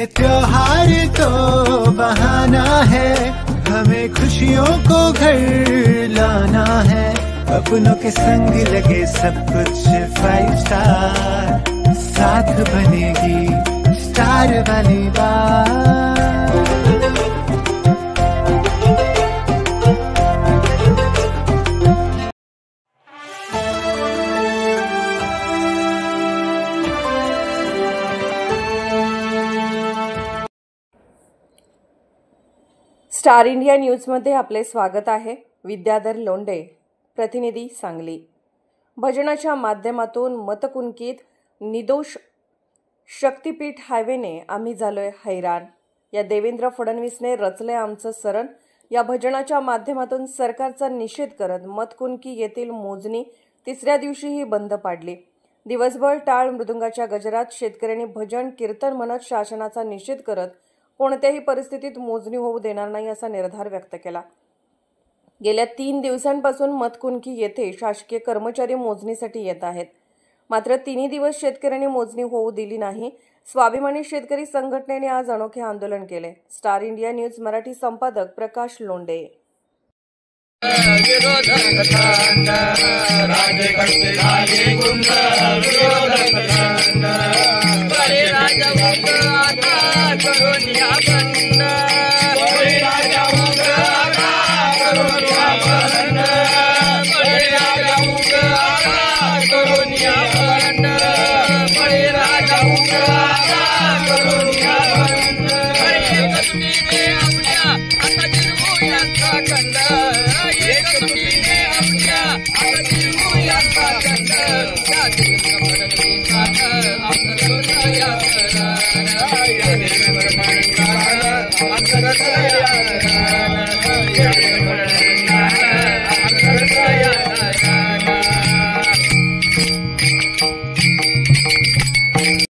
त्योहार तो बहाना है, हमें खुशियों को घर लाना है। अपनों के संग लगे सब कुछ 5 स्टार, साथ बनेगी स्टार वाली बात। स्टार इंडिया न्यूजमध्ये आपले स्वागत आहे। विद्याधर लोंढे, प्रतिनिधी सांगली। भजनाच्या माध्यमातून मतकुंकीत निर्दोष शक्तीपीठ हायवेने आम्ही झालोय हैराण। या देवेंद्र फडणवीसने रचले आमचं सरण या भजनाच्या माध्यमातून सरकारचा निषेध करत मतकुंकी येथील मोजणी तिसऱ्या दिवशीही बंद पाडली। दिवसभर टाळ मृदुंगाच्या गजरात शेतकऱ्यांनी भजन कीर्तन म्हणत शासनाचा निषेध करत कोणत्याही परिस्थितीत मोजणी होऊ देणार नाही असा निर्धार व्यक्त केला। गेल्या 3 दिवसांपासून मतकुंकी येथे शासकीय कर्मचारी मोजणीसाठी येत आहेत, मात्र 3 दिवस शेतकऱ्यांनी मोजणी होऊ दिली नाही। स्वाभिमानी शेतकरी संघटनेने आज अनोखे आंदोलन केले। स्टार इंडिया न्यूज मराठी संपादक प्रकाश लोंढे। I'm